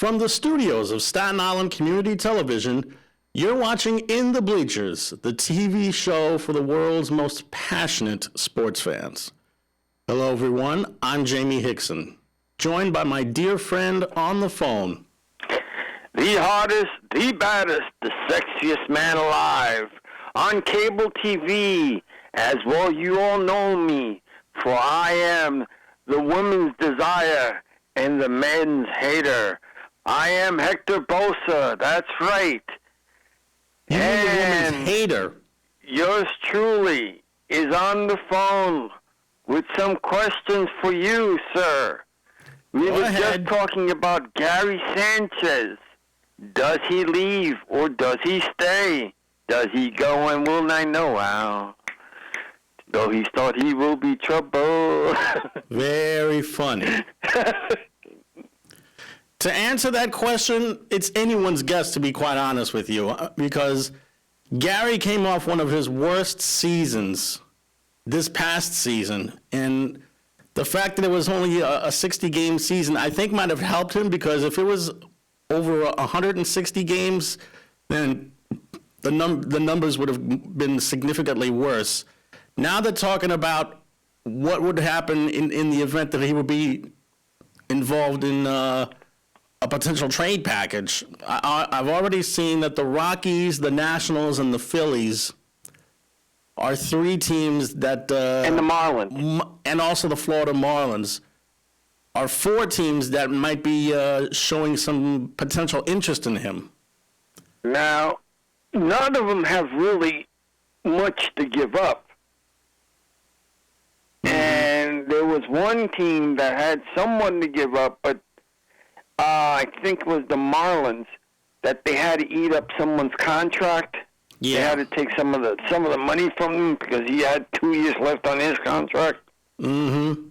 From the studios of Staten Island Community Television, you're watching In the Bleachers, the TV show for the world's most passionate sports fans. Hello, everyone. I'm Jaime Hixson, joined by my dear friend on the phone. The hottest, the baddest, the sexiest man alive. On cable TV, as well you all know me, for I am the women's desire and the men's hater. I am Hector Bosa, that's right. You mean the women's hater? Yours truly is on the phone with some questions for you, sir. We Go were ahead. just talking about Gary Sanchez. Does he leave or does he stay? Does he go and will I know how? Though he thought he will be trouble. Very funny. To answer that question, it's anyone's guess, to be quite honest with you, because Gary came off one of his worst seasons this past season, and the fact that it was only a 60-game season, I think might have helped him, because if it was over 160 games, then the numbers would have been significantly worse. Now they're talking about what would happen in the event that he would be involved in a potential trade package. I've already seen that the Rockies, the Nationals, and the Phillies are three teams that... and the Marlins. And also the Florida Marlins are four teams that might be showing some potential interest in him. Now, none of them have really much to give up. And there was one team that had someone to give up, but I think it was the Marlins, that they had to eat up someone's contract. Yeah. They had to take some of the money from him because he had 2 years left on his contract. Mm-hmm.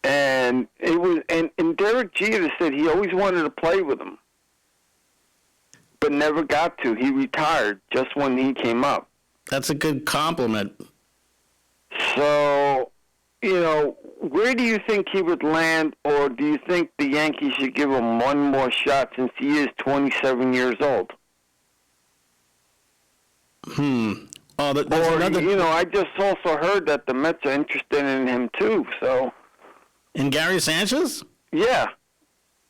And it was and Derek Jeter said he always wanted to play with him, but never got to. He retired just when he came up. That's a good compliment. So, where do you think he would land, or do you think the Yankees should give him one more shot since he is 27 years old? Oh, there's Or, another... I just also heard that the Mets are interested in him too, so... In Gary Sanchez? Yeah.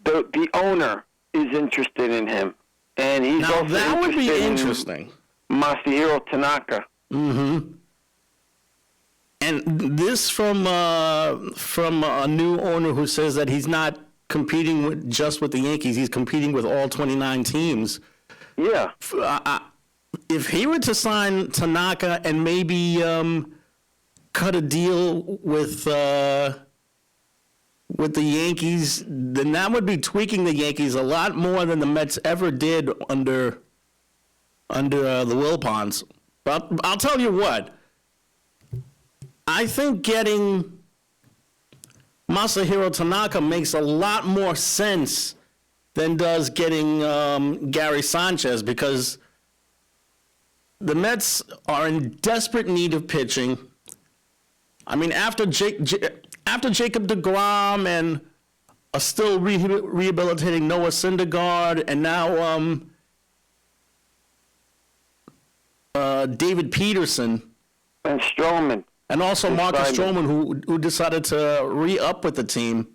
The owner is interested in him. And he's Now, also that would be interested interesting. in Masahiro Tanaka. Mm-hmm. And this from a new owner who says that he's not competing just with the Yankees. He's competing with all 29 teams. Yeah. If he were to sign Tanaka and maybe cut a deal with the Yankees, then that would be tweaking the Yankees a lot more than the Mets ever did under the Wilpons. But I'll tell you what. I think getting Masahiro Tanaka makes a lot more sense than does getting Gary Sanchez, because the Mets are in desperate need of pitching. I mean, after Jacob deGrom and a still rehabilitating Noah Syndergaard, and now David Peterson. And Stroman. And also Marcus Stroman, who decided to re-up with the team.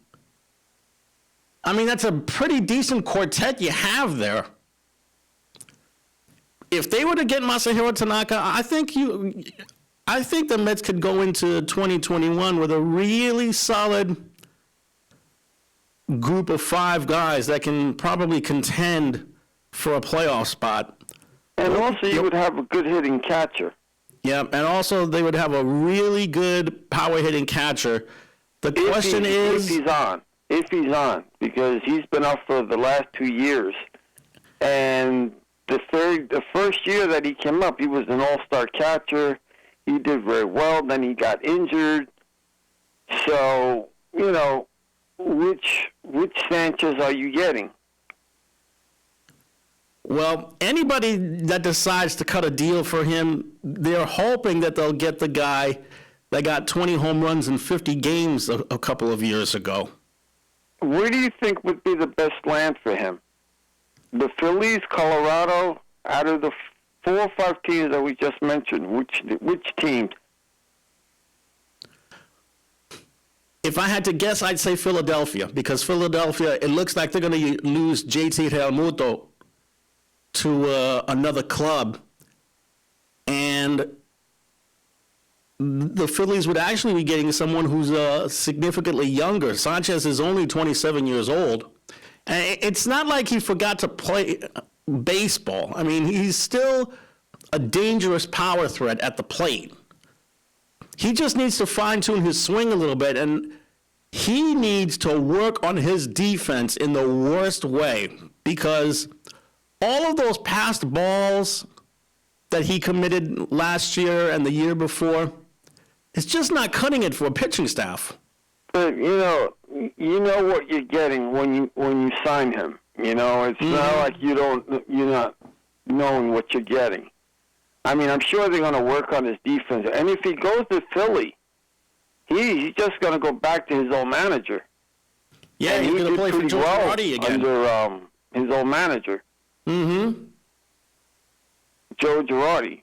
I mean, that's a pretty decent quartet you have there. If they were to get Masahiro Tanaka, I think the Mets could go into 2021 with a really solid group of five guys that can probably contend for a playoff spot. And also you would have a good hitting catcher. Yeah, and also they would have a really good power-hitting catcher. The question is... If he's on, because he's been up for the last 2 years. And the first year that he came up, he was an all-star catcher. He did very well. Then he got injured. So, which Sanchez are you getting? Well, anybody that decides to cut a deal for him, they're hoping that they'll get the guy that got 20 home runs in 50 games a couple of years ago. where do you think would be the best land for him? The Phillies, Colorado, out of the 4 or 5 teams that we just mentioned, which teams? If I had to guess, I'd say Philadelphia, because Philadelphia, it looks like they're going to lose JT Realmuto to another club. And the Phillies would actually be getting someone who's significantly younger. Sanchez is only 27 years old. And it's not like he forgot to play baseball. I mean, he's still a dangerous power threat at the plate. He just needs to fine-tune his swing a little bit, and he needs to work on his defense in the worst way, because all of those passed balls that he committed last year and the year before, it's just not cutting it for a pitching staff. But you know what you're getting when you sign him. It's not like you're not knowing what you're getting. I mean, I'm sure they're going to work on his defense. And if he goes to Philly, he's just going to go back to his old manager. Yeah, and he's going to play for Joe well Girardi again. Under his old manager. Mm-hmm. Joe Girardi.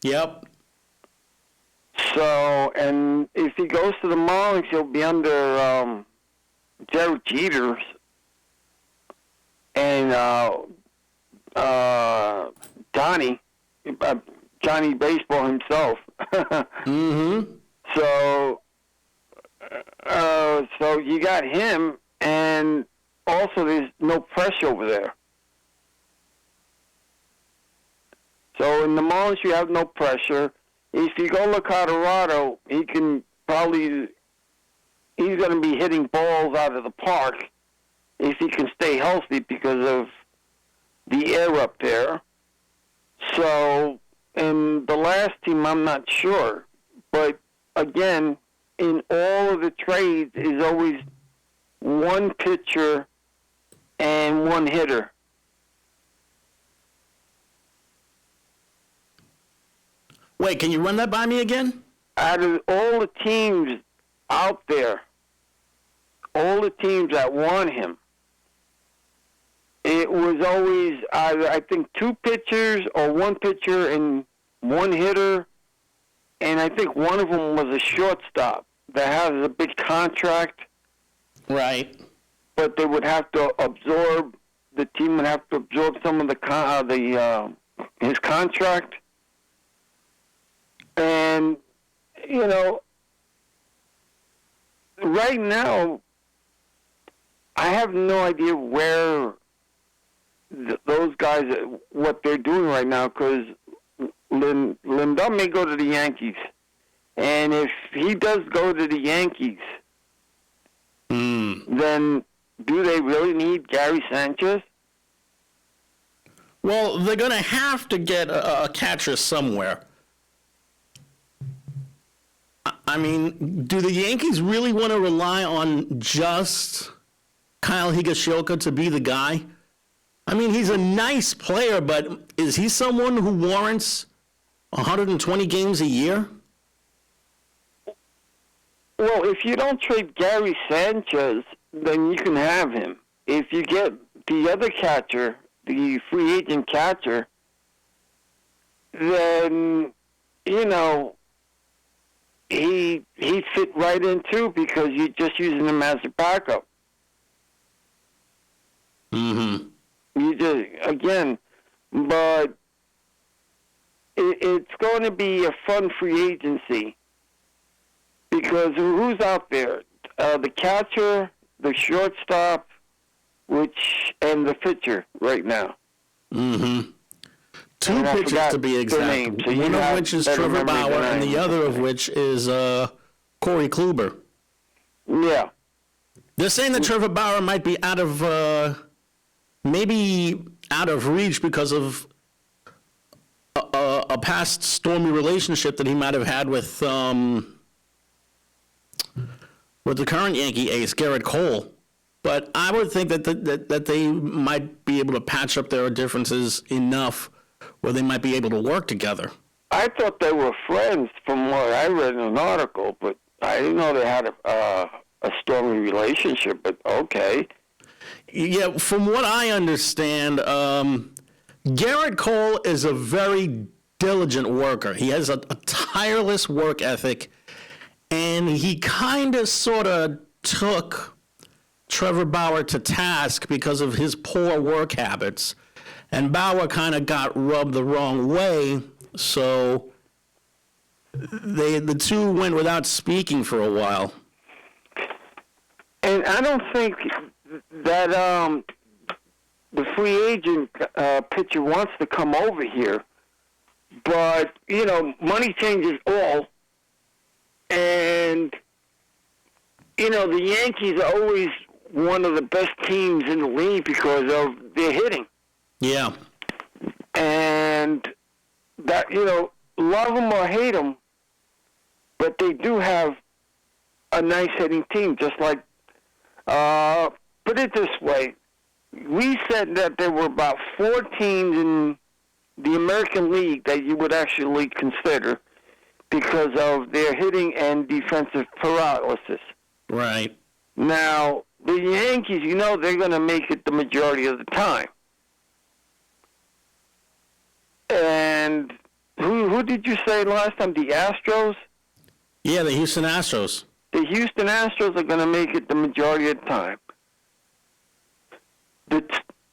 Yep. So, and if he goes to the Marlins, he'll be under Derek Jeter and Johnny Baseball himself. Mm-hmm. So you got him, and also there's no pressure over there. So in the Marlins, you have no pressure. If you go to Colorado, he's going to be hitting balls out of the park if he can stay healthy because of the air up there. So in the last team, I'm not sure. But again, in all of the trades is always one pitcher and one hitter. Wait, can you run that by me again? Out of all the teams out there, all the teams that want him, it was always either, I think, 2 pitchers or 1 pitcher and 1 hitter, and I think one of them was a shortstop that has a big contract. Right. But they would have to absorb, the team would have to absorb some of his contract. And, right now, I have no idea where those guys, what they're doing right now, because Lindell may go to the Yankees. And if he does go to the Yankees, then do they really need Gary Sanchez? Well, they're going to have to get a catcher somewhere. I mean, do the Yankees really want to rely on just Kyle Higashioka to be the guy? I mean, he's a nice player, but is he someone who warrants 120 games a year? Well, if you don't trade Gary Sanchez, then you can have him. If you get the other catcher, the free agent catcher, then, he fit right in too, because you're just using him as a backup. Mm-hmm. But it's going to be a fun free agency, because who's out there? The catcher, the shortstop, and the pitcher right now. Mm-hmm. 2 pitchers to be exact. So one of which is Trevor Bauer, and the other of which is Corey Kluber. Yeah. They're saying that Trevor Bauer might be out of reach because of a past stormy relationship that he might have had with the current Yankee ace, Garrett Cole. But I would think that they might be able to patch up their differences enough where they might be able to work together. I thought they were friends from what I read in an article, but I didn't know they had a strong relationship, but okay. Yeah, from what I understand, Garrett Cole is a very diligent worker. He has a tireless work ethic, and he kind of sort of took Trevor Bauer to task because of his poor work habits. And Bauer kind of got rubbed the wrong way, so the two went without speaking for a while. And I don't think that the free agent pitcher wants to come over here. But, money changes all. And, the Yankees are always one of the best teams in the league because of their hitting. Yeah. And that, love them or hate them, but they do have a nice hitting team, just like, put it this way. We said that there were about 4 teams in the American League that you would actually consider because of their hitting and defensive paralysis. Right. Now, the Yankees, they're going to make it the majority of the time. And who did you say last time? The Astros? Yeah, the Houston Astros. The Houston Astros are going to make it the majority of the time.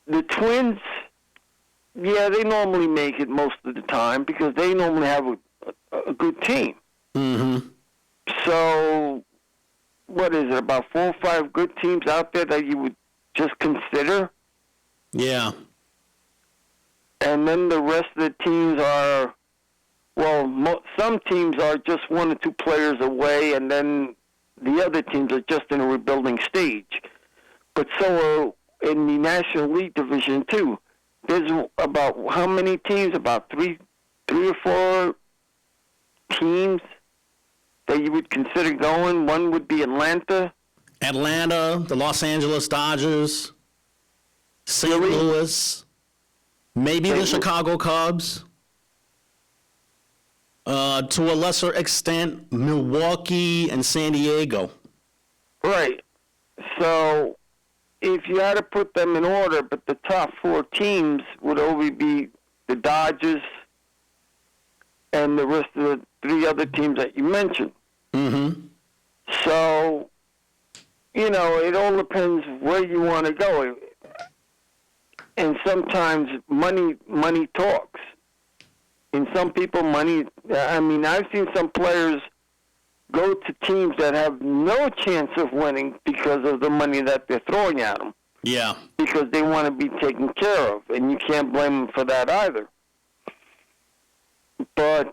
The Twins, yeah, they normally make it most of the time because they normally have a good team. Mm-hmm. So, what is it, about 4 or 5 good teams out there that you would just consider? Yeah. And then the rest of the teams are, some teams are just 1 or 2 players away, and then the other teams are just in a rebuilding stage. But so are in the National League Division, too. There's about how many teams? About three or 4 teams that you would consider going. One would be Atlanta. The Los Angeles Dodgers, St. Louis, maybe the Chicago Cubs. To a lesser extent, Milwaukee and San Diego. Right. So, if you had to put them in order, but the top 4 teams would only be the Dodgers and the rest of the 3 other teams that you mentioned. Mm-hmm. So, it all depends where you want to go. And sometimes money talks. And some people, I've seen some players go to teams that have no chance of winning because of the money that they're throwing at them. Yeah. Because they want to be taken care of, and you can't blame them for that either. But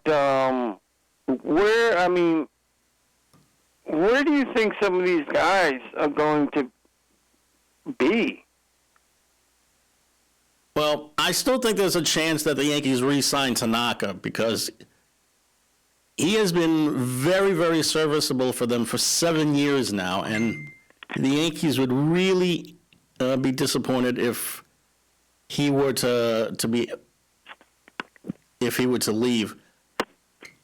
where do you think some of these guys are going to be? Well, I still think there's a chance that the Yankees re-sign Tanaka because he has been very, very serviceable for them for 7 years now, and the Yankees would really be disappointed if he were to leave.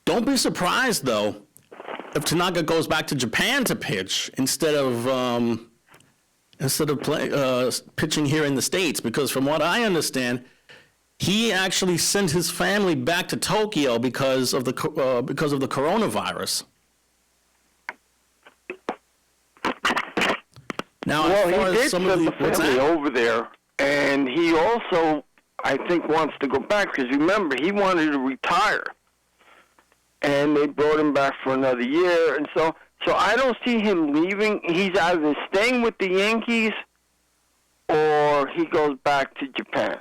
Don't be surprised though if Tanaka goes back to Japan to pitch instead of pitching here in the States, because from what I understand, he actually sent his family back to Tokyo because of the coronavirus. Now, he did send the family over there, and he also, I think, wants to go back because remember he wanted to retire, and they brought him back for another year, and so I don't see him leaving. He's either staying with the Yankees or he goes back to Japan.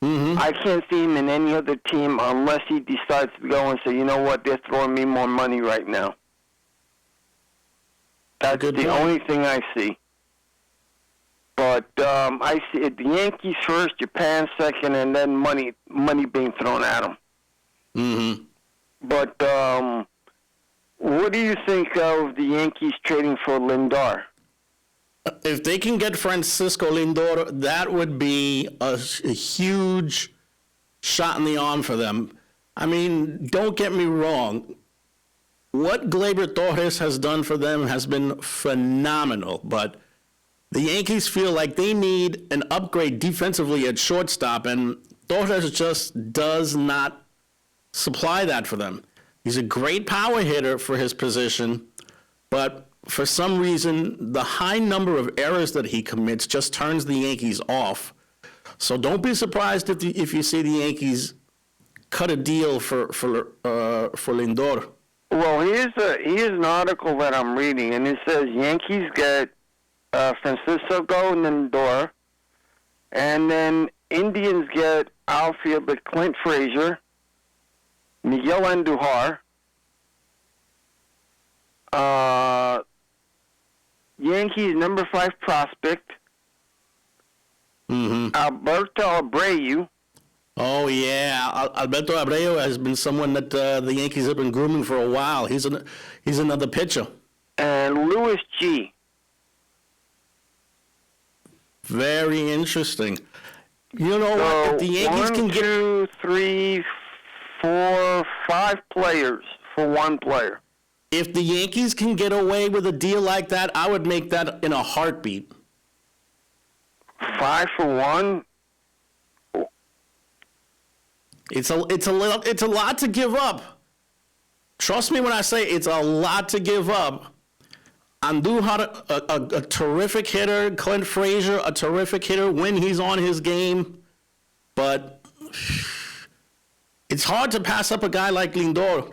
Mm-hmm. I can't see him in any other team unless he decides to go and say, you know what, they're throwing me more money right now. That's the only thing I see. But I see it, the Yankees first, Japan second, and then money being thrown at them. Mm-hmm. But what do you think of the Yankees trading for Lindor? If they can get Francisco Lindor, that would be a huge shot in the arm for them. I mean, don't get me wrong. what Gleyber Torres has done for them has been phenomenal, but the Yankees feel like they need an upgrade defensively at shortstop, and Torres just does not supply that for them. He's a great power hitter for his position, but for some reason, the high number of errors that he commits just turns the Yankees off. So don't be surprised if you see the Yankees cut a deal for Lindor. Well, here's an article that I'm reading, and it says Yankees get Francisco Lindor, and then Indians get outfielder Clint Frazier, Miguel Andujar, Yankees number 5 prospect, Alberto Abreu. Oh, yeah. Alberto Abreu has been someone that the Yankees have been grooming for a while. He's another pitcher. And Louis G. Very interesting. You know what? If the Yankees can get 1, 2, 3, 4, 5 players for one player. If the Yankees can get away with a deal like that, I would make that in a heartbeat. 5 for 1? It's a lot to give up. Trust me when I say it's a lot to give up. Andujar, a terrific hitter. Clint Frazier, a terrific hitter when he's on his game. But it's hard to pass up a guy like Lindor.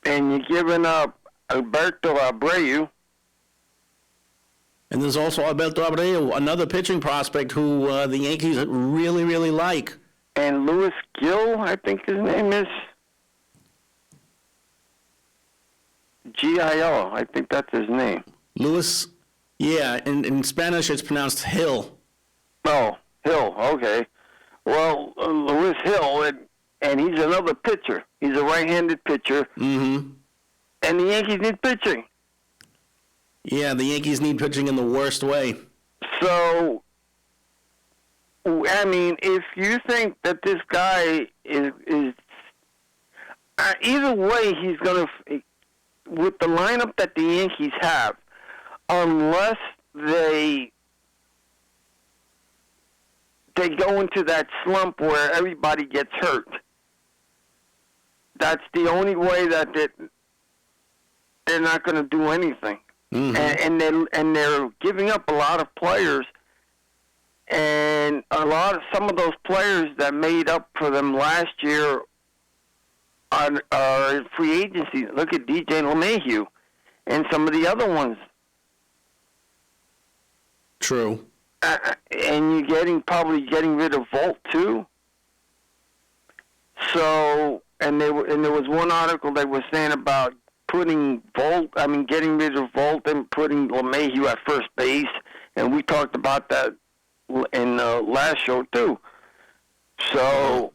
And you're giving up Alberto Abreu. And there's also Alberto Abreu, another pitching prospect who the Yankees really, really like. And Louis Gill, I think his name is. Gil, I think that's his name. Louis, yeah, in Spanish it's pronounced Hill. Oh, Hill, okay. Well, Louis Hill, and he's another pitcher. He's a right-handed pitcher. Mm-hmm. And the Yankees need pitching. Yeah, the Yankees need pitching in the worst way. So, I mean, if you think that this guy is either way, he's going to, with the lineup that the Yankees have, unless they go into that slump where everybody gets hurt, that's the only way that they're not going to do anything. Mm-hmm. And they're giving up a lot of players, and some of those players that made up for them last year are in free agency. Look at DJ LeMahieu and some of the other ones. True. And you're probably getting rid of Volt too. So, and there was one article that was saying about getting rid of Volt and putting LeMahieu at first base, and we talked about that in the last show too. So,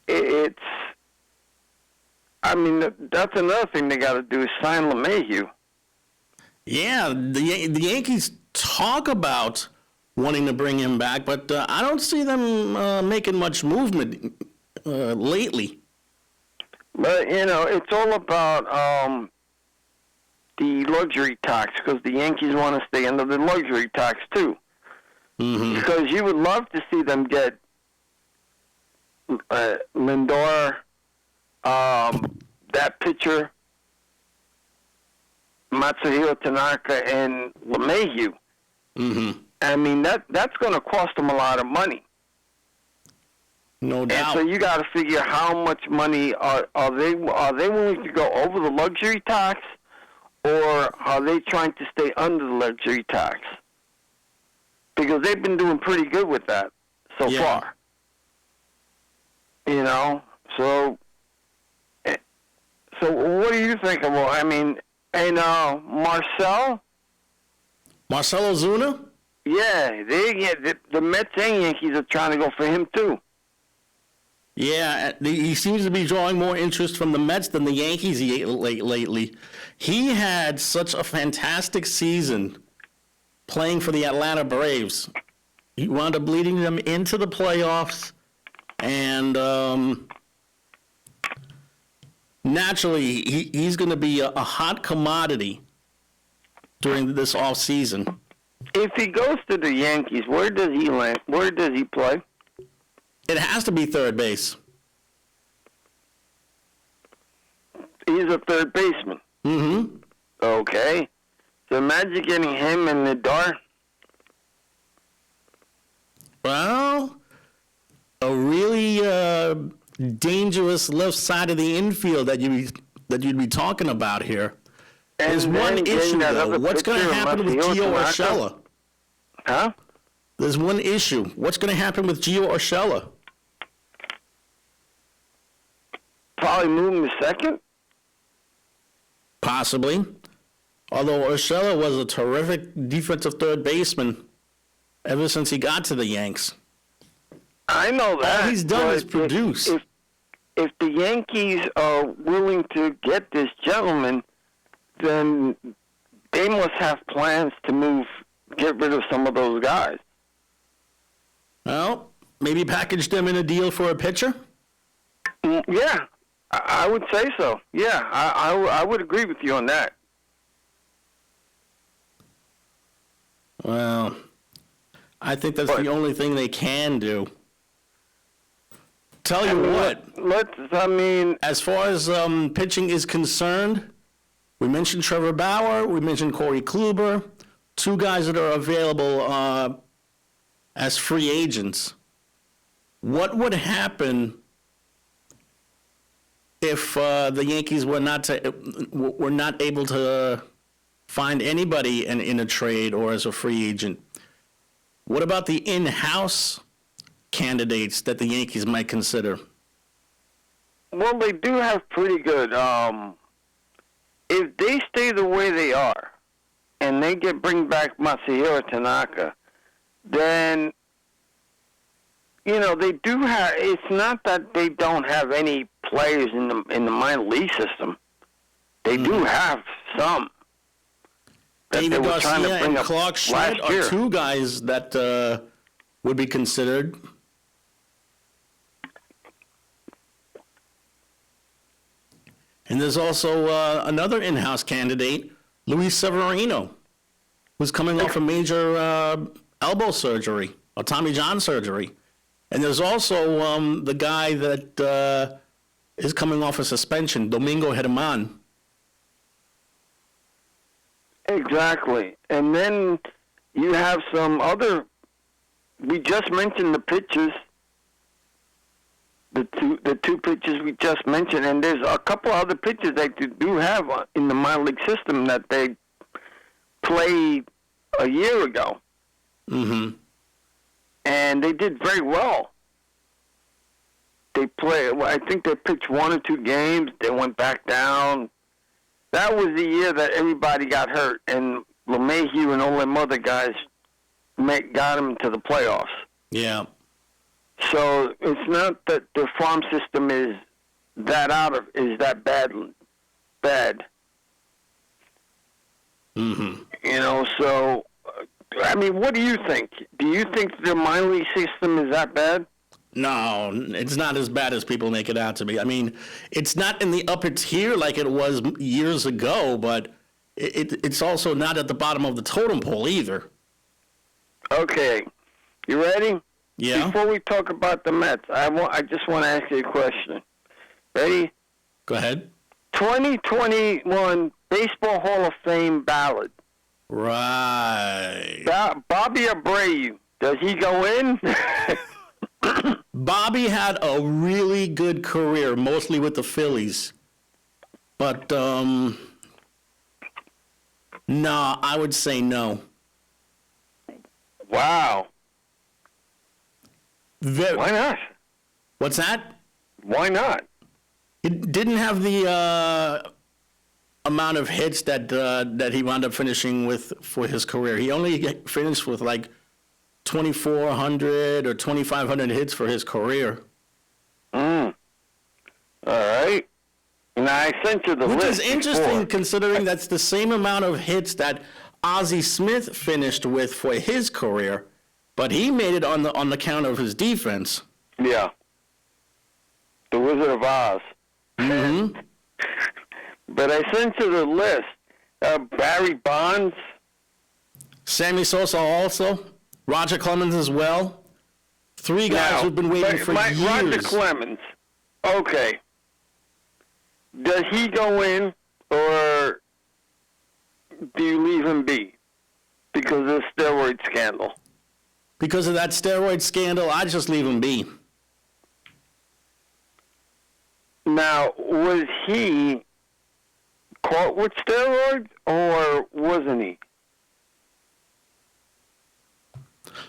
that's another thing they got to do is sign LeMahieu. Yeah, the Yankees talk about wanting to bring him back, but I don't see them making much movement lately. But, it's all about the luxury tax, because the Yankees want to stay under the luxury tax, too. Mm-hmm. Because you would love to see them get Lindor, that pitcher, Matsuhiro Tanaka, and LeMahieu. Mm-hmm. I mean, that's going to cost them a lot of money. No doubt. And so you got to figure how much money are they willing to go over the luxury tax, or are they trying to stay under the luxury tax? Because they've been doing pretty good with that so far. So what do you think of? I mean, and Marcell Ozuna? Yeah, the Mets and Yankees are trying to go for him too. Yeah, he seems to be drawing more interest from the Mets than the Yankees lately. He had such a fantastic season playing for the Atlanta Braves. He wound up leading them into the playoffs, and naturally, he's going to be a hot commodity during this off season. If he goes to the Yankees, where does he land? Where does he play? It has to be third base. He's a third baseman. Mm-hmm. Okay. So imagine getting him in the door. Well, a really dangerous left side of the infield that you'd be talking about here. There's one issue, though. What's going to happen with Gio Urshela? Huh? There's one issue. What's going to happen with Gio Urshela? Probably move him to second. Possibly. Although Urshela was a terrific defensive third baseman ever since he got to the Yanks. I know that. All he's done is produce. If the Yankees are willing to get this gentleman, then they must have plans to get rid of some of those guys. Well, maybe package them in a deal for a pitcher? Yeah, I would say so. Yeah, I would agree with you on that. Well, I think that's the only thing they can do. Tell you what. As far as pitching is concerned, we mentioned Trevor Bauer, we mentioned Corey Kluber, two guys that are available as free agents. What would happen if the Yankees were not able to find anybody in a trade or as a free agent? What about the in-house candidates that the Yankees might consider? Well, they do have pretty good. If they stay the way they are, and they bring back Masahiro Tanaka, then they do have. It's not that they don't have any players in the minor league system. They do have some. David Garcia and Clark Schmidt are two guys that would be considered. And there's also another in-house candidate, Luis Severino, who's coming off a major elbow surgery, or Tommy John surgery. And there's also the guy that is coming off a suspension, Domingo Germán. Exactly. And then you have some other, we just mentioned the pitchers, the two pitchers we just mentioned, and there's a couple other pitchers that you do have in the minor league system that they played a year ago. Mm-hmm. And they did very well. They I think they pitched 1 or 2 games, they went back down. That was the year that everybody got hurt, and LeMahieu and all them other guys got them to the playoffs. Yeah. So it's not that the farm system is that bad. Mm-hmm. So, I mean, what do you think? Do you think the minor league system is that bad? No, it's not as bad as people make it out to be. I mean, it's not in the upper tier like it was years ago, but it's also not at the bottom of the totem pole either. Okay. You ready? Yeah. Before we talk about the Mets, I just want to ask you a question. Ready? Go ahead. 2021 Baseball Hall of Fame ballot. Right. Bobby Abreu, does he go in? Bobby had a really good career, mostly with the Phillies. But, no, I would say no. Wow. Why not? What's that? Why not? He didn't have the amount of hits that he wound up finishing with for his career. He only finished with like 2,400 or 2,500 hits for his career. All right. And I sent you the list. Which is interesting before. Considering that's the same amount of hits that Ozzie Smith finished with for his career, but he made it on the count of his defense. Yeah. The Wizard of Oz. Mm-hmm. But I sent you the list. Barry Bonds. Sammy Sosa also. Roger Clemens as well. Three guys who've been waiting for years. Roger Clemens. Okay. Does he go in, or do you leave him be because of the steroid scandal? Because of that steroid scandal, I just leave him be. Now, was he caught with steroids, or wasn't he?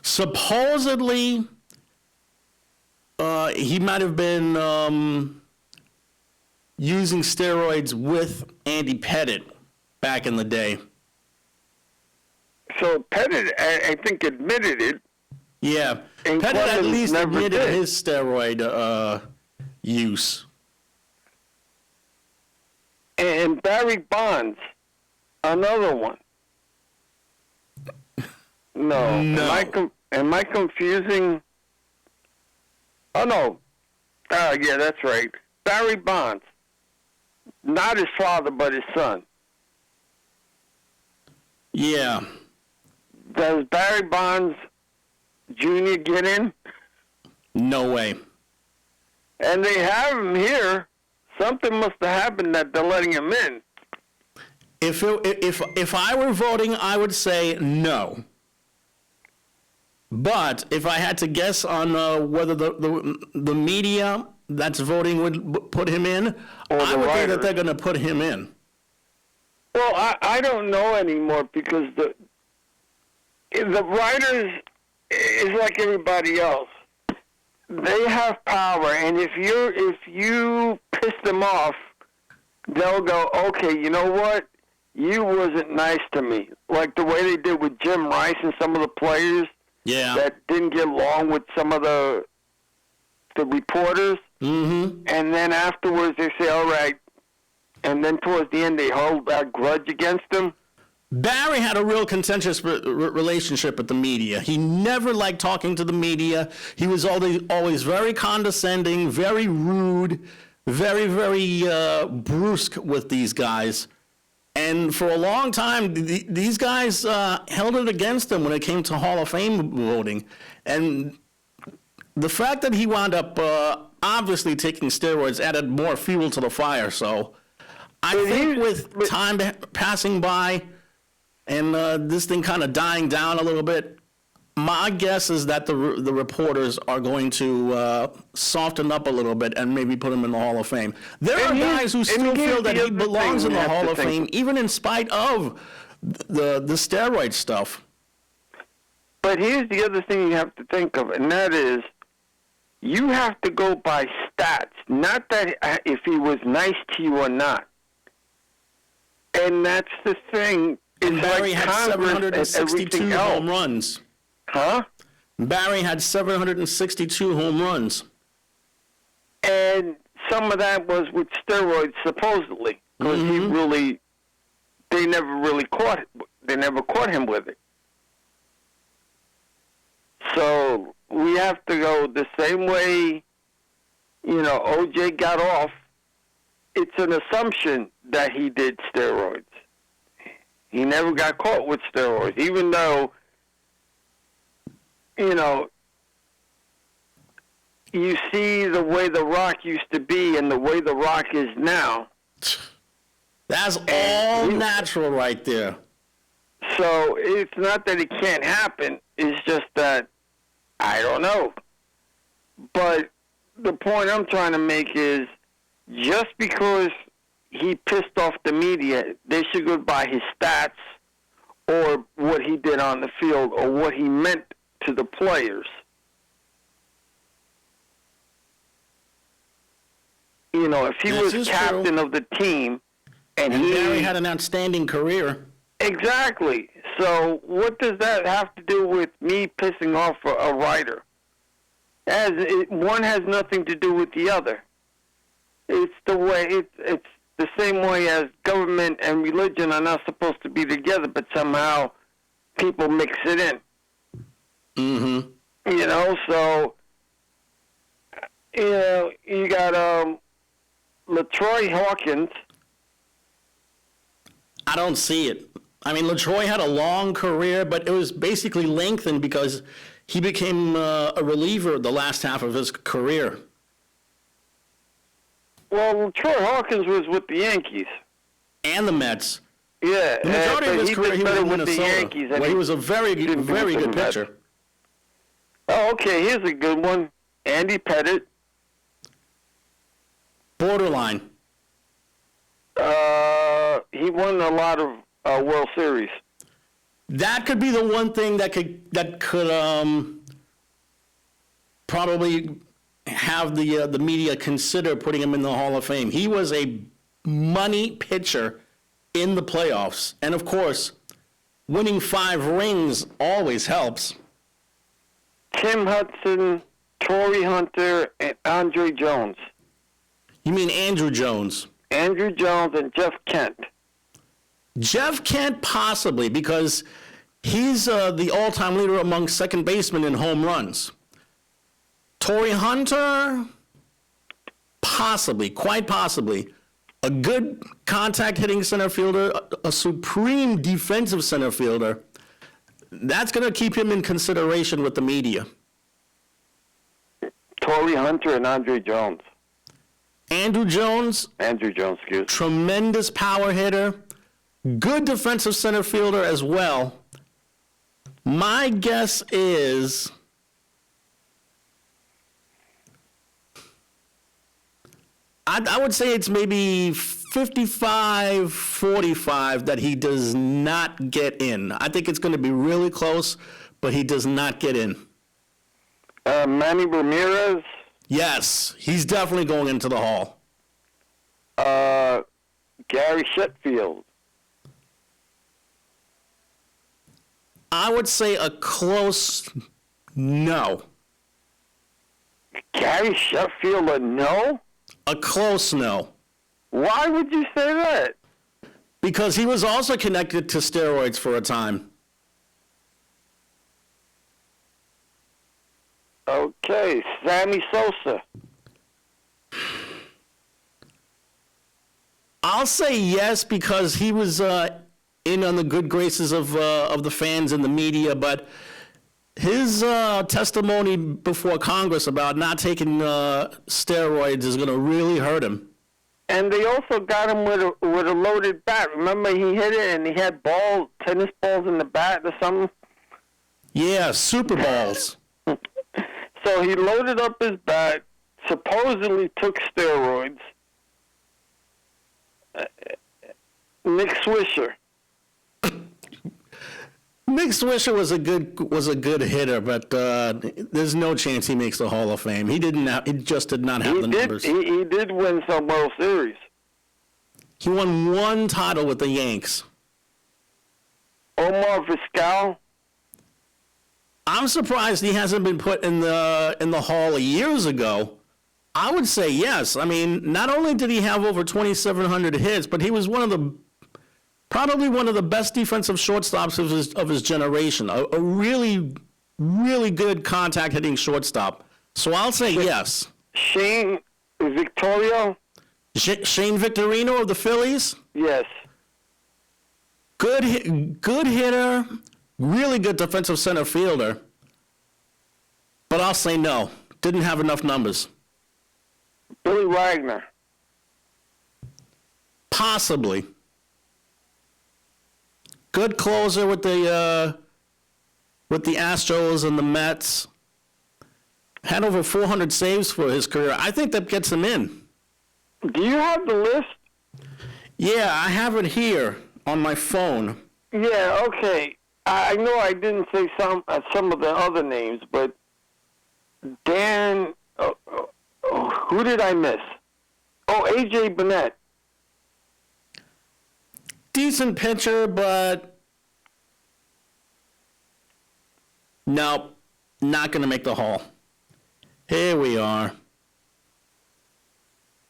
Supposedly, he might have been using steroids with Andy Pettitte back in the day. So Pettitte, I think, admitted it. Yeah, And Pettitte at Clemens least never admitted did. his steroid use. And Barry Bonds, another one. No. No. Am I confusing? Oh, no. Yeah, that's right. Barry Bonds. Not his father, but his son. Yeah. Does Barry Bonds Jr. get in? No way. And they have him here. Something must have happened that they're letting him in. If I were voting, I would say no. But if I had to guess on whether the media that's voting would put him in, Or I the would think writers. that they're going to put him in. Well, I don't know anymore because the writers is like everybody else. They have power, and if you piss them off, they'll go, okay, you know what? You wasn't nice to me. Like the way they did with Jim Rice and some of the players Yeah. that didn't get along with some of the reporters. Mm-hmm. And then afterwards they say, all right. And then towards the end they hold that grudge against them. Barry had a real contentious relationship with the media. He never liked talking to the media. He was always very condescending, very rude, very, very brusque with these guys. And for a long time, these guys held it against him when it came to Hall of Fame voting. And the fact that he wound up obviously taking steroids added more fuel to the fire. So I think with time passing by and this thing kind of dying down a little bit, my guess is that the reporters are going to soften up a little bit and maybe put him in the Hall of Fame. There are guys who still feel that he belongs in the Hall of Fame, even in spite of the steroid stuff. But here's the other thing you have to think of, and that is you have to go by stats, not that if he was nice to you or not. And that's the thing. And Barry like had Congress 762 and else. home runs. Huh? Barry had 762 home runs. And some of that was with steroids, supposedly, because they never caught him with it. So we have to go the same way, O.J. got off. It's an assumption that he did steroids. He never got caught with steroids, even though, you see the way The Rock used to be and the way The Rock is now. That's all natural right there. So it's not that it can't happen. It's just that, I don't know. But the point I'm trying to make is just because he pissed off the media, they should go by his stats or what he did on the field or what he meant to the players. If he was captain of the team and Barry had an outstanding career. Exactly. So what does that have to do with me pissing off a writer? One has nothing to do with the other. It's the way it's the same way as government and religion are not supposed to be together, but somehow people mix it in. Mm-hmm. So you got LaTroy Hawkins I don't see it. I mean, LaTroy had a long career, but it was basically lengthened because he became a reliever the last half of his career. Well, Troy Hawkins was with the Yankees. And the Mets. Yeah. The majority of his career, he was in with the Minnesota, Yankees, where he was a very good pitcher. Oh, okay. Here's a good one. Andy Pettit. Borderline. He won a lot of World Series. That could be the one thing that could probably have the media consider putting him in the Hall of Fame. He was a money pitcher in the playoffs, and of course, winning 5 rings always helps. Tim Hudson, Torrey Hunter, and Andre Jones. You mean Andrew Jones? Andrew Jones and Jeff Kent. Jeff Kent possibly, because he's the all-time leader among second basemen in home runs. Torrey Hunter, possibly, quite possibly. A good contact hitting center fielder, a supreme defensive center fielder. That's going to keep him in consideration with the media. Torrey Hunter and Andre Jones. Andrew Jones, excuse me. Tremendous power hitter. Good defensive center fielder as well. My guess is I would say it's maybe 55-45 that he does not get in. I think it's going to be really close, but he does not get in. Manny Ramirez. Yes, he's definitely going into the Hall. Gary Sheffield. I would say a close no. Gary Sheffield, a no? A close no. Why would you say that? Because he was also connected to steroids for a time. Okay, Sammy Sosa. I'll say yes because he was in on the good graces of the fans and the media, but his testimony before Congress about not taking steroids is going to really hurt him. And they also got him with a loaded bat. Remember, he hit it and he had tennis balls in the bat or something? Yeah, super balls. So he loaded up his bat, supposedly took steroids. Nick Swisher. Nick Swisher was a good hitter, but there's no chance he makes the Hall of Fame. He just did not have the numbers. He did win some World Series. He won 1 title with the Yanks. Omar Vizquel. I'm surprised he hasn't been put in the Hall years ago. I would say yes. I mean, not only did he have over 2,700 hits, but he was probably one of the best defensive shortstops of his generation. A really, really good contact hitting shortstop. So I'll say yes. Shane Victorio? Shane Victorino of the Phillies? Yes. Good hitter, really good defensive center fielder. But I'll say no. Didn't have enough numbers. Billy Wagner? Possibly. Good closer with the Astros and the Mets. Had over 400 saves for his career. I think that gets him in. Do you have the list? Yeah, I have it here on my phone. Yeah, okay. I know I didn't say some of the other names, but Dan, who did I miss? Oh, A.J. Burnett. Decent pitcher, but no, not going to make the Hall. Here we are.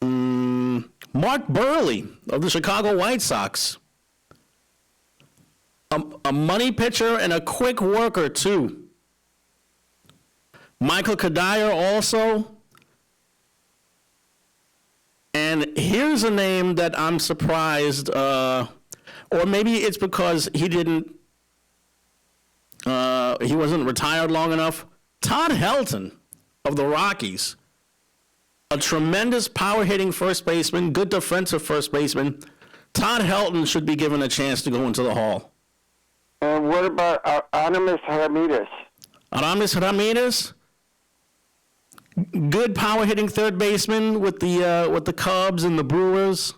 Mark Burley of the Chicago White Sox. A money pitcher and a quick worker, too. Michael Kadire also. And here's a name that I'm surprised Or maybe it's because he wasn't retired long enough. Todd Helton of the Rockies, a tremendous power-hitting first baseman, good defensive first baseman. Todd Helton should be given a chance to go into the Hall. And what about Aramis Ramirez? Aramis Ramirez, good power-hitting third baseman with the Cubs and the Brewers.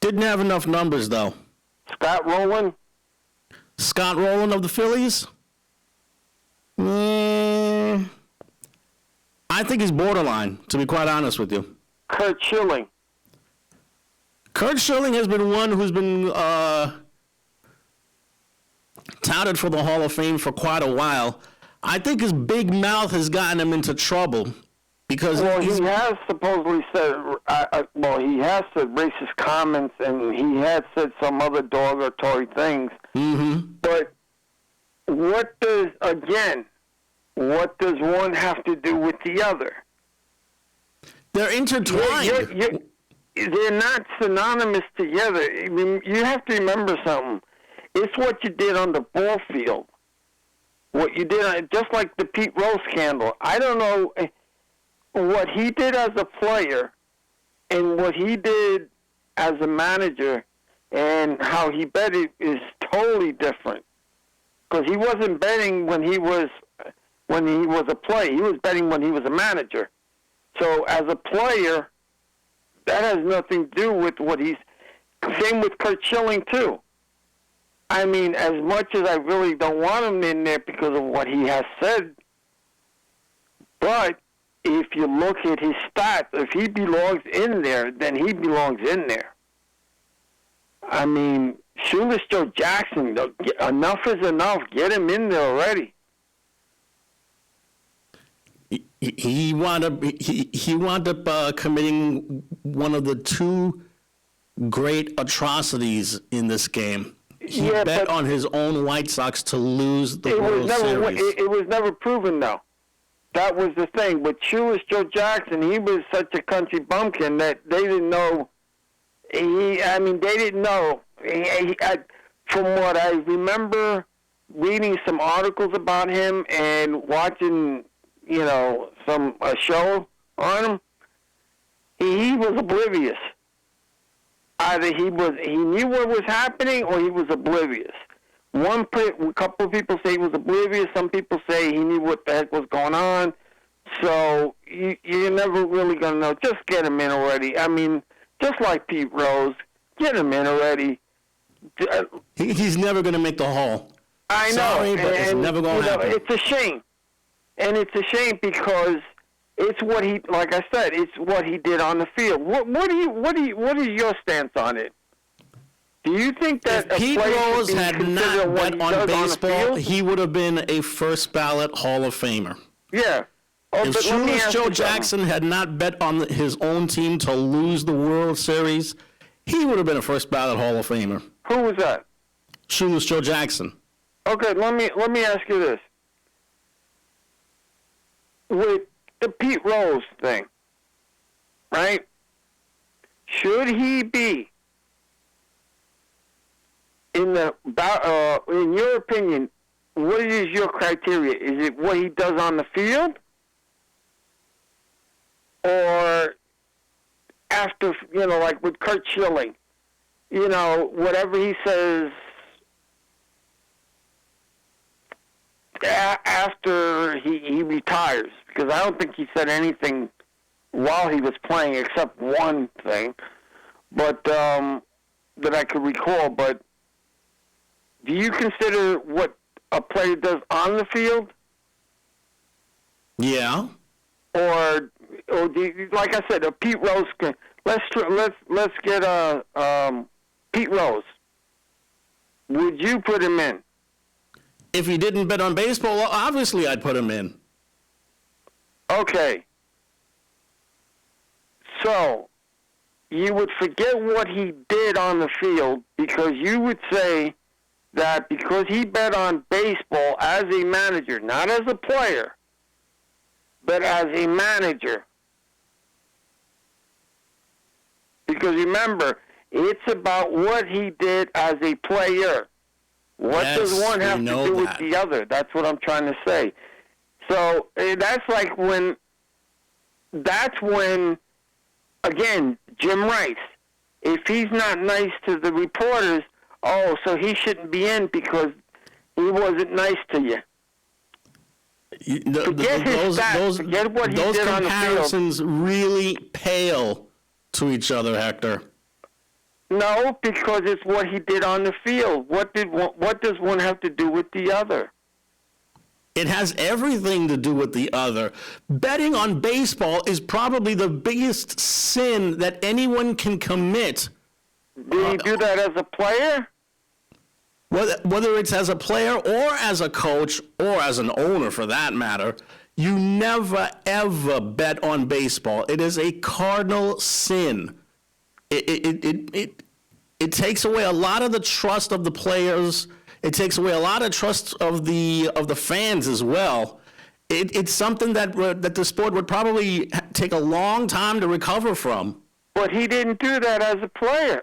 Didn't have enough numbers, though. Scott Rowland? Scott Rowland of the Phillies? I think he's borderline, to be quite honest with you. Kurt Schilling? Kurt Schilling has been one who's been touted for the Hall of Fame for quite a while. I think his big mouth has gotten him into trouble because he has supposedly said, he has said racist comments and he has said some other derogatory things. Mm-hmm. But what does one have to do with the other? They're intertwined. They're not synonymous together. I mean, you have to remember something. It's what you did on the ball field. What you did, just like the Pete Rose scandal. I don't know what he did as a player and what he did as a manager and how he betted is totally different. Because he wasn't betting when he was a player. He was betting when he was a manager. So as a player, that has nothing to do with what he's... Same with Kurt Schilling, too. I mean, as much as I really don't want him in there because of what he has said, but if you look at his stats, if he belongs in there, then he belongs in there. I mean, Shoeless Joe Jackson, enough is enough. Get him in there already. He wound up committing one of the two great atrocities in this game. He bet on his own White Sox to lose the World Series. It was never proven, though. That was the thing. With Shoeless Joe Jackson, he was such a country bumpkin that they didn't know. They didn't know. From what I remember reading some articles about him and watching, a show on him, he was oblivious. Either he knew what was happening or he was oblivious. A couple of people say he was oblivious. Some people say he knew what the heck was going on. So you're never really going to know. Just get him in already. I mean, just like Pete Rose, get him in already. He's never going to make the Hall. I know. Sorry, but it's never going to happen. It's a shame. And it's a shame because it's what he, like I said, it's what he did on the field. What is your stance on it? Do you think that if Pete Rose had not bet on baseball, he would have been a first ballot Hall of Famer? Yeah. If Shoeless Joe Jackson had not bet on his own team to lose the World Series, he would have been a first ballot Hall of Famer. Who was that? Shoeless Joe Jackson. Okay, let me ask you this. With the Pete Rose thing, right? Should he be in your opinion? What is your criteria? Is it what he does on the field, or after like with Kurt Schilling, whatever he says after he retires? Because I don't think he said anything while he was playing except one thing, but that I could recall. But do you consider what a player does on the field? Yeah. Or do you, like I said, a Pete Rose? Let's get a Pete Rose. Would you put him in? If he didn't bet on baseball, well, obviously I'd put him in. Okay. So, you would forget what he did on the field because you would say that because he bet on baseball as a manager, not as a player, but as a manager. Because remember, It's about what he did as a player. What does Yes, one we have to know do with that. the other? That's what I'm trying to say. So that's like that's when, again, Jim Rice, if he's not nice to the reporters, oh, so he shouldn't be in because he wasn't nice to you. Forget his stats. Forget what he those did on the field. comparisons really pale to each other, Hector. No, because it's what he did on the field. What does one have to do with the other? It has everything to do with the other. Betting on baseball is probably the biggest sin that anyone can commit. Did he do that as a player? Whether it's as a player or as a coach or as an owner for that matter, you never ever bet on baseball. It is a cardinal sin. It takes away a lot of the trust of the players. It takes away a lot of trust of the fans as well. It's something that the sport would probably take a long time to recover from. But he didn't do that as a player.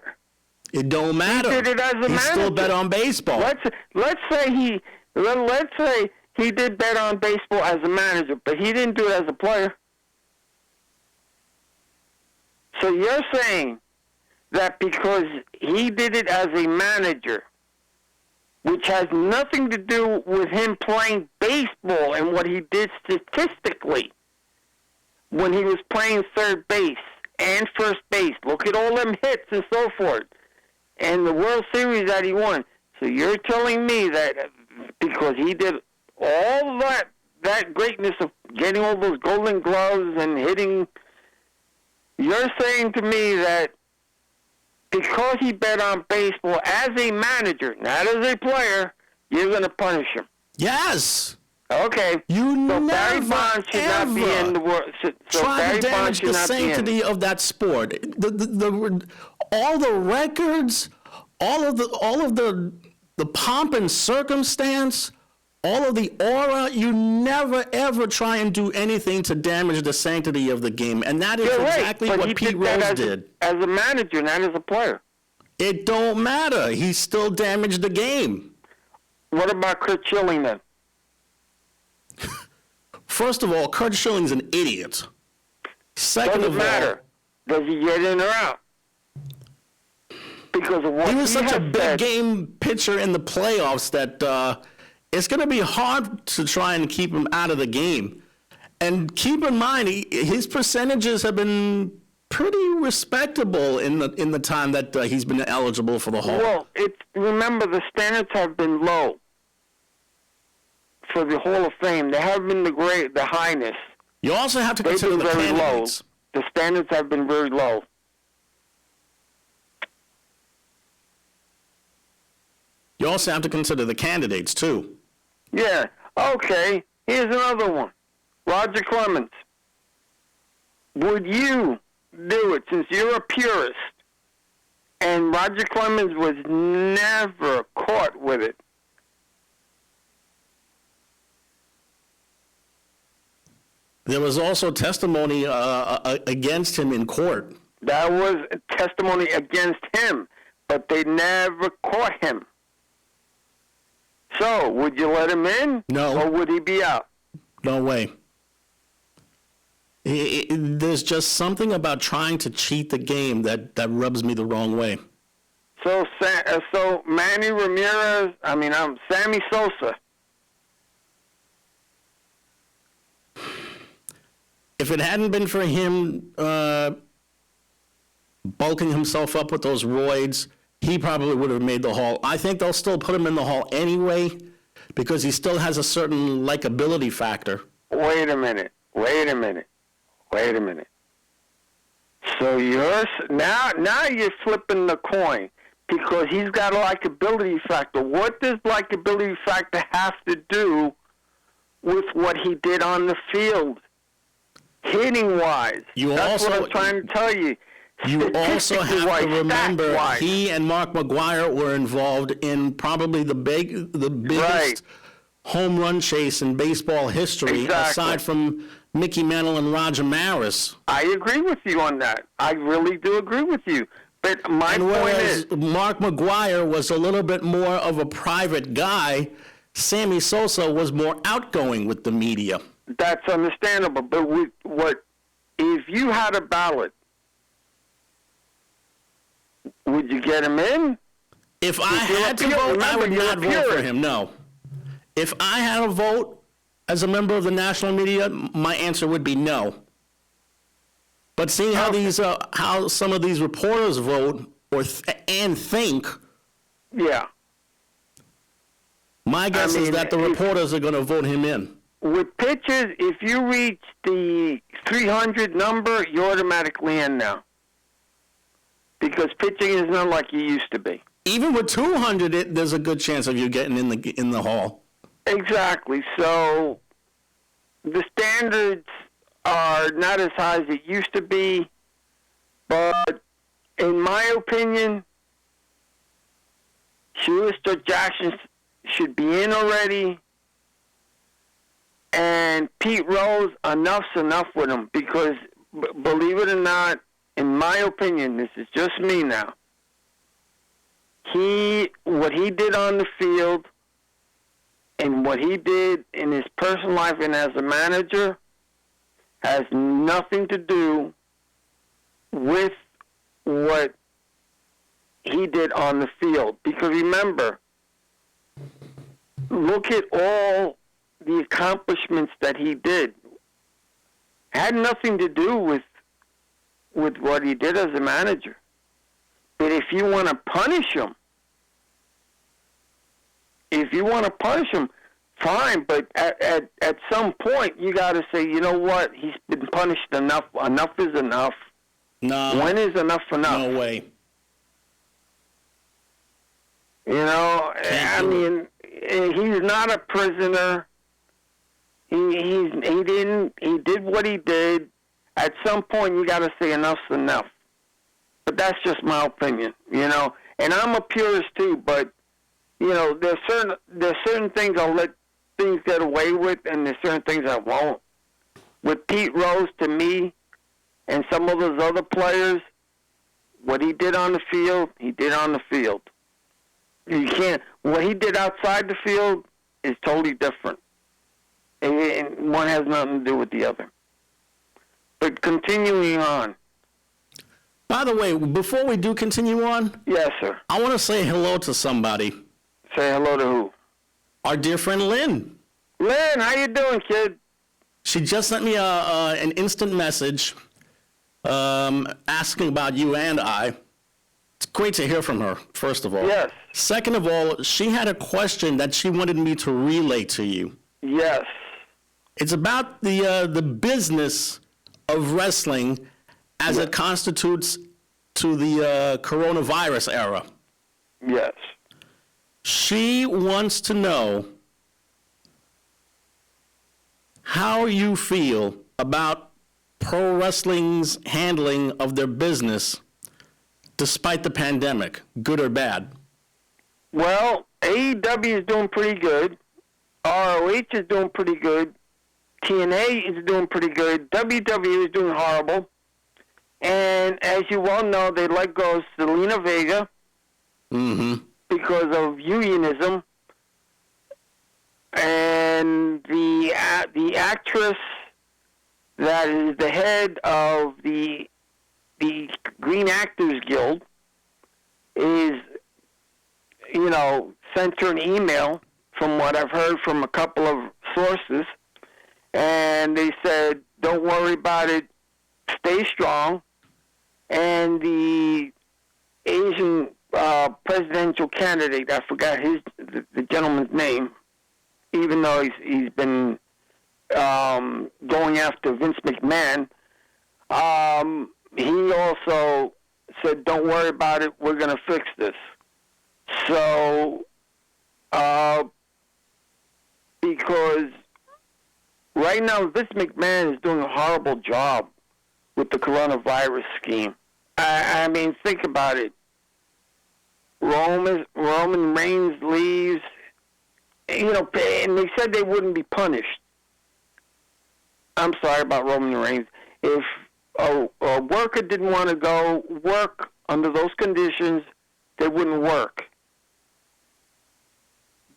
It don't matter. He did it as a manager. He still bet on baseball. Let's say he did bet on baseball as a manager, but he didn't do it as a player. So you're saying that because he did it as a manager, which has nothing to do with him playing baseball and what he did statistically when he was playing third base and first base. Look at all them hits and so forth. And the World Series that he won. So you're telling me that because he did all that greatness of getting all those golden gloves and hitting, you're saying to me that because he bet on baseball as a manager, not as a player, you're going to punish him. Yes. Okay. You so never Barry Bonds should not be in the world. So try Barry to Bonds damage should the not be in. sanctity of that sport. All the records, all of the pomp and circumstance, all of the aura. You never ever try and do anything to damage the sanctity of the game, and that is You're exactly right, what Pete Rose did. As a manager, not as a player. It don't matter. He still damaged the game. What about Curt Schilling then? First of all, Curt Schilling's an idiot. Second Doesn't of matter. Does he get in or out? Because of what he was such a has big said. game pitcher in the playoffs that it's going to be hard to try and keep him out of the game. And keep in mind, his percentages have been pretty respectable in the time that he's been eligible for the Hall. Well, remember the standards have been low for the Hall of Fame. They haven't been the highness. You also have to They've consider been the very candidates. low. The standards have been very low. You also have to consider the candidates, too. Yeah. Okay. Here's another one. Roger Clemens. Would you do it, since you're a purist, and Roger Clemens was never caught with it? There was also testimony against him in court. That was testimony against him, but they never caught him. So, would you let him in? No. Or would he be out? No way. There's just something about trying to cheat the game that rubs me the wrong way. So Manny Ramirez, Sammy Sosa. If it hadn't been for him bulking himself up with those roids, he probably would have made the Hall. I think they'll still put him in the Hall anyway because he still has a certain likability factor. Wait a minute. So now you're flipping the coin because he's got a likability factor. What does likability factor have to do with what he did on the field, hitting wise? That's what I'm trying to tell you. You also have to remember he and Mark McGwire were involved in probably the biggest home run chase in baseball history, aside from Mickey Mantle and Roger Maris. I agree with you on that. I really do agree with you. But my And point whereas is, Mark McGuire was a little bit more of a private guy, Sammy Sosa was more outgoing with the media. that's understandable. But if you had a ballot, would you get him in? If I you're had to a pure- vote, I remember, would you're not a vote for purist. him, no. If I had a vote as a member of the national media, my answer would be no. But seeing how how some of these reporters vote and think, Yeah. my guess is mean, that the reporters are going to vote him in. With pitches, if you reach the 300 number, you're automatically in now. Because pitching is not like it used to be. Even with 200, there's a good chance of you getting in the hall. Exactly. So the standards are not as high as it used to be, but in my opinion, Shoemaker Jackson should be in already, and Pete Rose, enough's enough with him, because believe it or not, in my opinion, this is just me now, what he did on the field and what he did in his personal life and as a manager has nothing to do with what he did on the field. Because remember, look at all the accomplishments that he did. Had nothing to do with what he did as a manager. But if you want to punish him, fine. But at some point, you got to say, you know what? He's been punished enough. Enough is enough. No. When is enough enough? No way. You know, I mean, he's not a prisoner. He did what he did. At some point, you got to say enough's enough. But that's just my opinion, you know. And I'm a purist too, but you know, there's certain things I'll let things get away with, and there's certain things I won't. With Pete Rose, to me, and some of those other players, what he did on the field, he did on the field. You can't. What he did outside the field is totally different, and one has nothing to do with the other. But continuing on. By the way, before we do continue on, Yes, sir. I want to say hello to somebody. Say hello to who? Our dear friend Lynn. Lynn, how you doing, kid? She just sent me an instant message asking about you and I. It's great to hear from her, first of all. Yes. Second of all, she had a question that she wanted me to relay to you. Yes. It's about the business of wrestling as it constitutes to the coronavirus era. Yes. She wants to know how you feel about pro wrestling's handling of their business despite the pandemic, good or bad. Well, AEW is doing pretty good. ROH is doing pretty good. TNA is doing pretty good. WWE is doing horrible. And as you well know, they let go of Selena Vega because of unionism. And the actress that is the head of the Green Actors Guild is, you know, sent her an email from what I've heard from a couple of sources. And they said, don't worry about it, stay strong. And the Asian presidential candidate, I forgot the gentleman's name, even though he's been going after Vince McMahon, he also said, don't worry about it, we're going to fix this. So, because right now Vince McMahon is doing a horrible job with the coronavirus scheme. I mean, think about it. Roman Reigns leaves, you know, and they said they wouldn't be punished. I'm sorry about Roman Reigns. If a worker didn't want to go work under those conditions, they wouldn't work.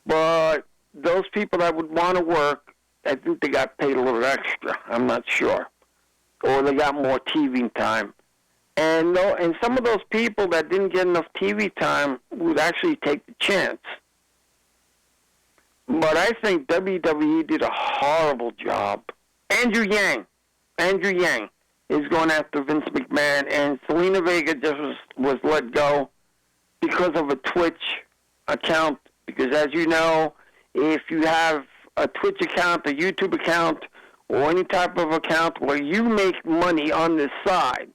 But those people that would want to work, I think they got paid a little extra. I'm not sure. Or they got more TV time. And some of those people that didn't get enough TV time would actually take the chance. But I think WWE did a horrible job. Andrew Yang is going after Vince McMahon, and Selena Vega just was let go because of a Twitch account. Because as you know, if you have a Twitch account, a YouTube account, or any type of account where you make money on the side,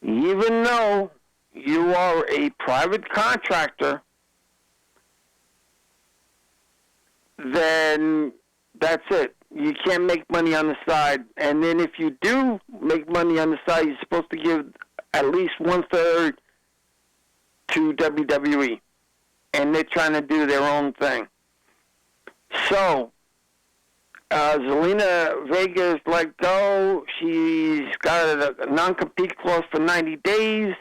even though you are a private contractor, then that's it. You can't make money on the side. And then if you do make money on the side, you're supposed to give at least 1/3 to WWE. And they're trying to do their own thing. So, Zelina Vega is let go. She's got a non-compete clause for 90 days.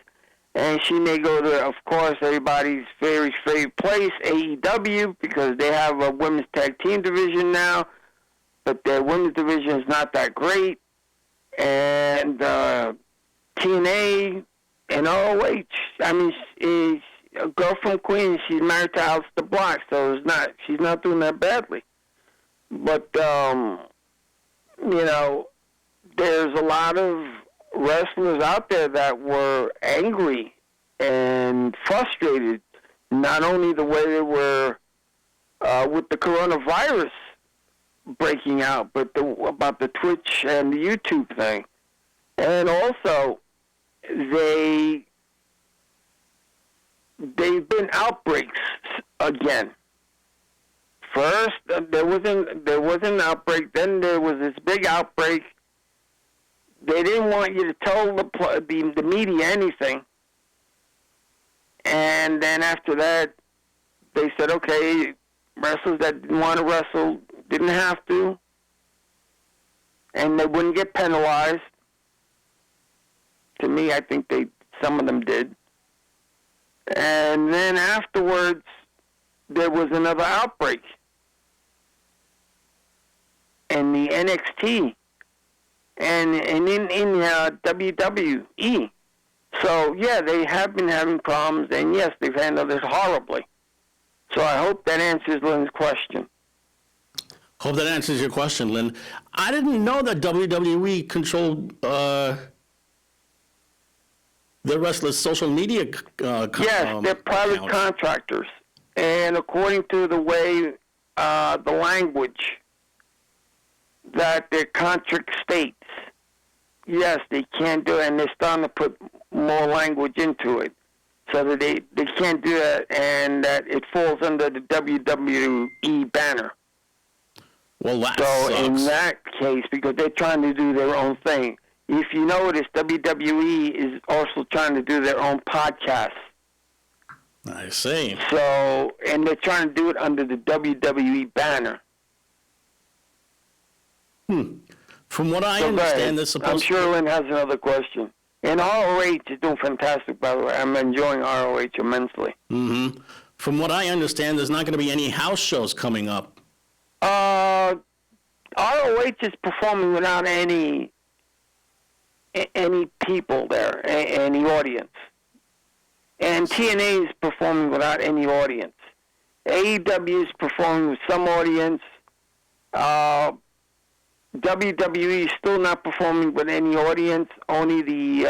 And she may go to, of course, everybody's very favorite place, AEW, because they have a women's tag team division now. But their women's division is not that great. And TNA and ROH, I mean, is a girl from Queens. She's married to Aleister Black, so she's not doing that badly. But, there's a lot of wrestlers out there that were angry and frustrated, not only the way they were with the coronavirus breaking out, but about the Twitch and the YouTube thing. And also, they've been outbreaks again. First, there was an outbreak. Then there was this big outbreak. They didn't want you to tell the media anything. And then after that, they said, okay, wrestlers that didn't want to wrestle didn't have to, and they wouldn't get penalized. To me, I think some of them did. And then afterwards, there was another outbreak in the NXT and in WWE. So, yeah, they have been having problems, and yes, they've handled it horribly. So I hope that answers Lynn's question. Hope that answers your question, Lynn. I didn't know that WWE controlled the wrestlers' social media. Yes, they're private accounts. contractors, and according to the way the language that their contract states, yes, they can't do it, and they're starting to put more language into it, so that they can't do that, and that it falls under the WWE banner. Well, that So sucks. in that case, because they're trying to do their own thing, if you notice, WWE is also trying to do their own podcast. I see. So, and they're trying to do it under the WWE banner. From what I understand, they're supposed I'm sure Lynn has another question. And ROH is doing fantastic, by the way. I'm enjoying ROH immensely. Mm-hmm. From what I understand, there's not going to be any house shows coming up. ROH is performing without any people there, any audience. And TNA is performing without any audience. AEW is performing with some audience. WWE is still not performing with any audience. Only the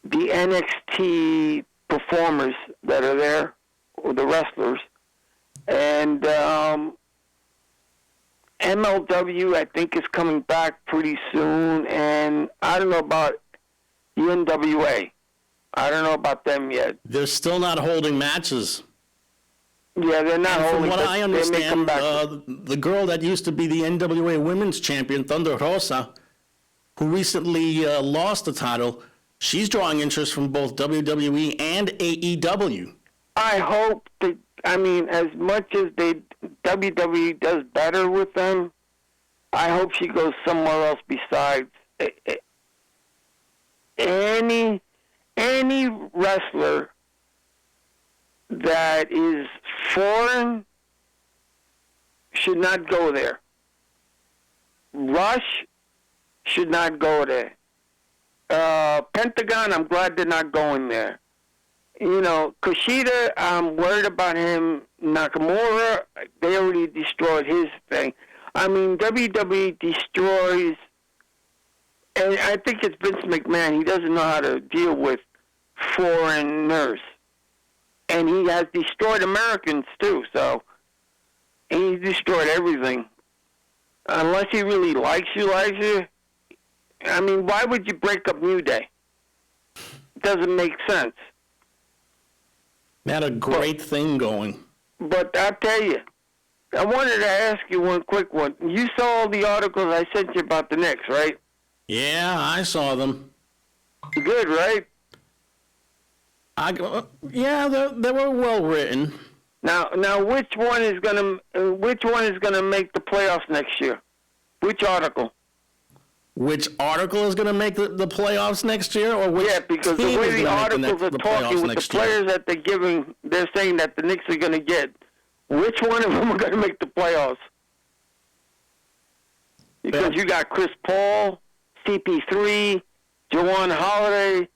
NXT performers that are there, or the wrestlers. And MLW, I think, is coming back pretty soon. And I don't know about the NWA. I don't know about them yet. They're still not holding matches. Yeah, they're not holding. From what I understand, they may come back. the girl that used to be the NWA Women's Champion, Thunder Rosa, who recently lost the title, she's drawing interest from both WWE and AEW. I hope that, I mean, as much as WWE does better with them, I hope she goes somewhere else besides. any wrestler that is foreign should not go there. Rush should not go there. Pentagon, I'm glad they're not going there. You know, Kushida, I'm worried about him. Nakamura, they already destroyed his thing. I mean, WWE destroys, and I think it's Vince McMahon. He doesn't know how to deal with foreigners. And he has destroyed Americans, too, so he destroyed everything. Unless he really likes you. I mean, why would you break up New Day? It doesn't make sense. They had a great thing going. But I'll tell you, I wanted to ask you one quick one. You saw all the articles I sent you about the Knicks, right? Yeah, I saw them. Good, right? Yeah, they were well written. Now, which one is gonna make the playoffs next year? Which article? Which article is going to make the playoffs next year, or which because the team way is the gonna articles are the talking playoffs with the next year? players that they're giving, they're saying that the Knicks are going to get. Which one of them are going to make the playoffs? Because you got Chris Paul, CP3, Jawan Holiday,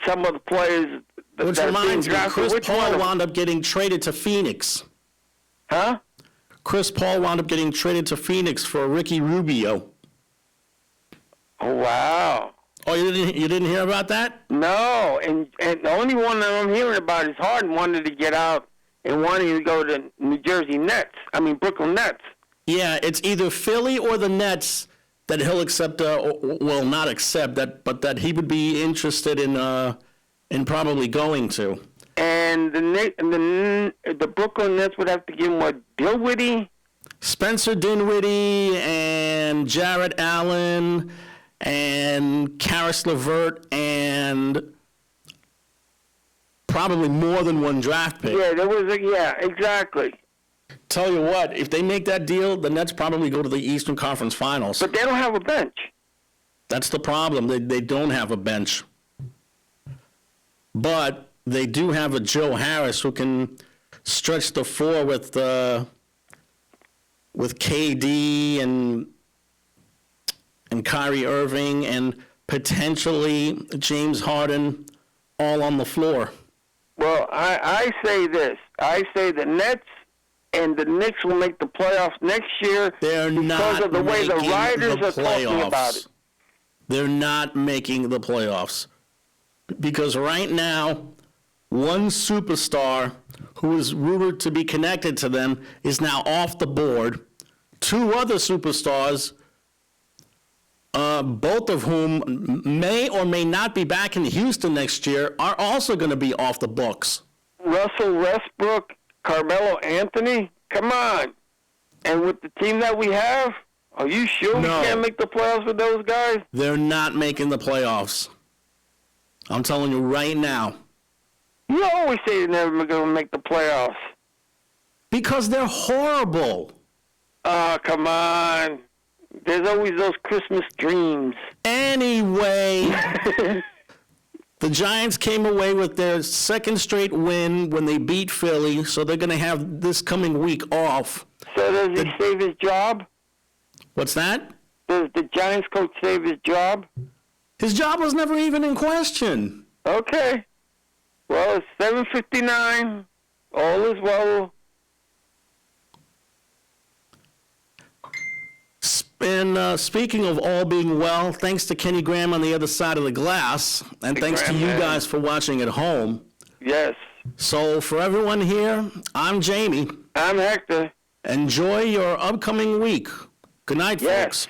some of the players. Which reminds me, Chris Paul wound up getting traded to Phoenix. Huh? Chris Paul wound up getting traded to Phoenix for Ricky Rubio. Oh, wow. Oh, you didn't hear about that? No, and the only one that I'm hearing about is Harden wanted to get out and wanting to go to Brooklyn Nets. Yeah, it's either Philly or the Nets that he'll accept, well, not accept, but that he would be interested in probably going to. And the Brooklyn Nets would have to give him what, Dinwiddie? Spencer Dinwiddie and Jarrett Allen and Karis LeVert and probably more than one draft pick. Yeah, exactly. Tell you what, if they make that deal, the Nets probably go to the Eastern Conference Finals. But they don't have a bench. That's the problem. They don't have a bench. But they do have a Joe Harris who can stretch the floor with KD and Kyrie Irving and potentially James Harden all on the floor. Well, I say this. I say the Nets and the Knicks will make the playoffs next year because of the way the writers are talking about it. They're not making the playoffs. Because right now, one superstar who is rumored to be connected to them is now off the board. Two other superstars, both of whom may or may not be back in Houston next year, are also going to be off the books. Russell Westbrook, Carmelo Anthony, come on. And with the team that we have, are you sure we can't make the playoffs with those guys? They're not making the playoffs. I'm telling you right now. You always say they're never going to make the playoffs. Because they're horrible. Oh, come on. There's always those Christmas dreams. Anyway, the Giants came away with their second straight win when they beat Philly, so they're going to have this coming week off. So does he save his job? What's that? Does the Giants coach save his job? His job was never even in question. Okay. Well, it's 7:59. All is well. And speaking of all being well, thanks to Kenny Graham on the other side of the glass, and thanks to you guys for watching at home. Yes. So for everyone here, I'm Jamie. I'm Hector. Enjoy your upcoming week. Good night, folks.